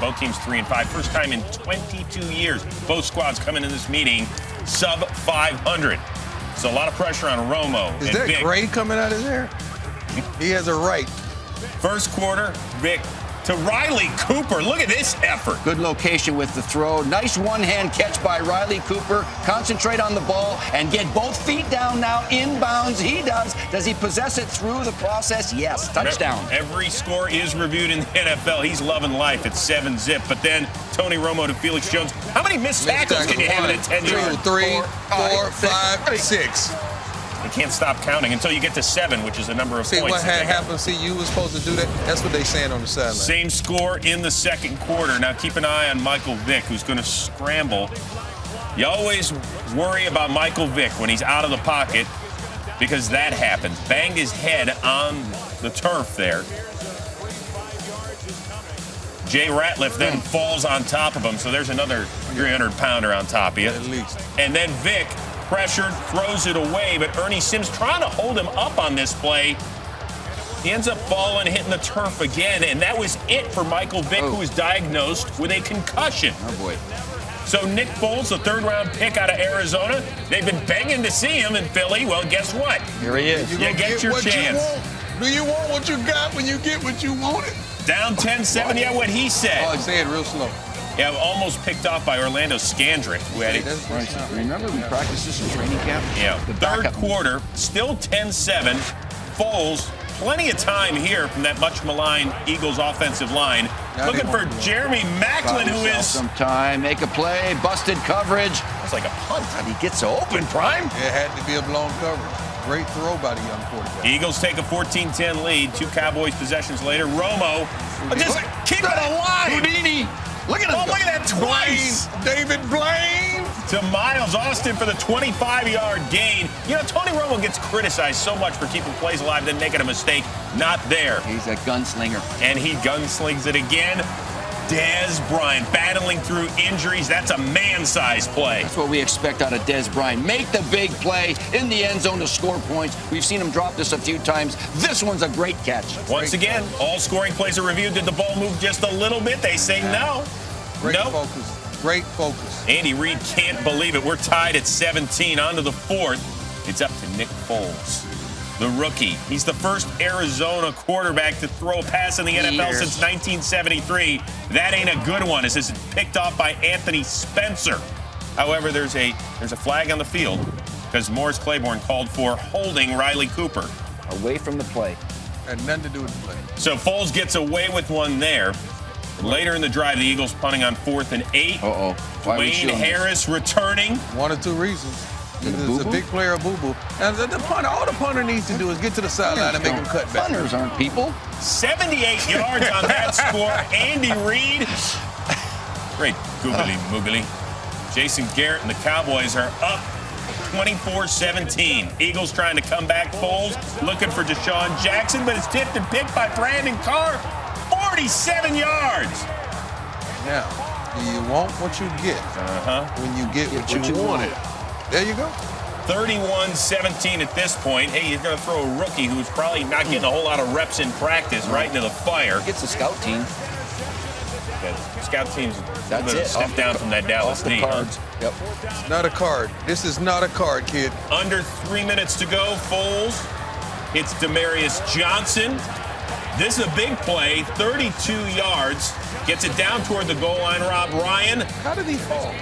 Both teams 3-5. First time in 22 years. Both squads coming in this meeting sub 500. So a lot of pressure on Romo. Is that Gray coming out of there? He has a right. First quarter, Vic to Riley Cooper. Look at this effort. Good location with the throw. Nice one-hand catch by Riley Cooper. Concentrate on the ball and get both feet down now. Inbounds, he does. Does he possess it through the process? Yes. Touchdown. Every score is reviewed in the NFL. He's loving life at 7-zip. But then Tony Romo to Felix Jones. How many missed tackles can you have in a 10-yard? 2, 3, 4, 5, 6. You can't stop counting until you get to 7, which is the number of See points. what happened? See, you were supposed to do that. That's what they saying on the sideline. Same score in the second quarter. Now keep an eye on Michael Vick, who's going to scramble. You always worry about Michael Vick when he's out of the pocket because that happens. Banged his head on the turf there. Jay Ratliff then falls on top of him, so there's another 300-pounder on top of you. At least. And then Vick, pressured, throws it away, but Ernie Sims trying to hold him up on this play. He ends up falling, hitting the turf again, and that was it for Michael Vick, who was diagnosed with a concussion. Oh, boy. So Nick Foles, the third-round pick out of Arizona, they've been begging to see him in Philly. Well, guess what? Here he is. You get your chance. Do you want what you got when you get what you wanted? Down 10-7, yeah, what he said. Oh, say it real slow. Yeah, almost picked off by Orlando Scandrick, who had it. Right. Remember, we practiced this in training camp? Yeah. Third quarter, still 10-7. Foles, plenty of time here from that much maligned Eagles offensive line. Looking for Jeremy Maclin, who is some time, make a play, busted coverage. It's like a punt. And he gets open, Prime. It had to be a blown coverage. Great throw by the young quarterback. Eagles take a 14-10 lead. 2 Cowboys possessions later. Romo just keep it alive. Houdini. Look at him. Oh, look at that twice. David Blaine. To Miles Austin for the 25-yard gain. You know, Tony Romo gets criticized so much for keeping plays alive, then making a mistake. Not there. He's a gunslinger. And he gunslings it again. Dez Bryant battling through injuries. That's a man-sized play. That's what we expect out of Dez Bryant. Make the big play in the end zone to score points. We've seen him drop this a few times. This one's a great catch. Once again, all scoring plays are reviewed. Did the ball move just a little bit? They say no. Great focus. Great focus. Andy Reid can't believe it. We're tied at 17. On to the fourth. It's up to Nick Foles, the rookie. He's the first Arizona quarterback to throw a pass in the NFL since 1973. That ain't a good one. This is picked off by Anthony Spencer. However, there's a flag on the field because Morris Claiborne called for holding Riley Cooper. Away from the play. Had nothing to do with the play. So Foles gets away with one there. Later in the drive, the Eagles punting on 4th and 8. Dwayne Harris returning. 1 or 2 reasons. He's a big player, boo-boo. And the punter, all the punter needs to do is get to the sideline and make him cut back. Punters aren't people. 78 yards on that score. Andy Reid. Great googly-moogly. Jason Garrett and the Cowboys are up 24-17. Eagles trying to come back. Foles looking for Deshaun Jackson, but it's tipped and picked by Brandon Carr. 47 yards. Now, you want what you get when you get what you wanted. There you go. 31-17 at this point. Hey, you're going to throw a rookie who's probably not getting a whole lot of reps in practice right into the fire. Gets the scout team. The scout team's That's it. Step down from that Dallas knee. Cards. Yep. It's not a card. This is not a card, kid. Under 3 minutes to go. Foles hits Demarius Johnson. This is a big play, 32 yards. Gets it down toward the goal line, Rob Ryan. How did he fall?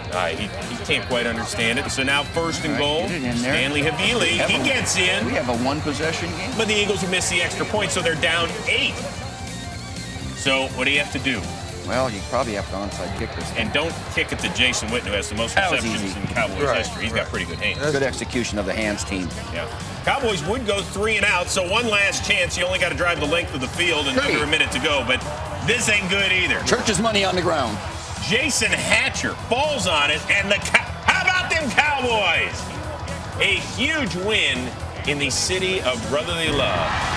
He can't quite understand it. So now 1st and goal. Stanley Havili, he gets in. We have a 1-possession game. But the Eagles have missed the extra point, so they're down 8. So what do you have to do? Well, you probably have to onside kick this. And don't kick it to Jason Witten, who has the most receptions in Cowboys history. He's got pretty good hands. Good execution of the hands team. Yeah. Cowboys would go 3 and out, so one last chance. You only got to drive the length of the field and under a minute to go, but this ain't good either. Church's money on the ground. Jason Hatcher falls on it, and how about them Cowboys? A huge win in the city of brotherly love.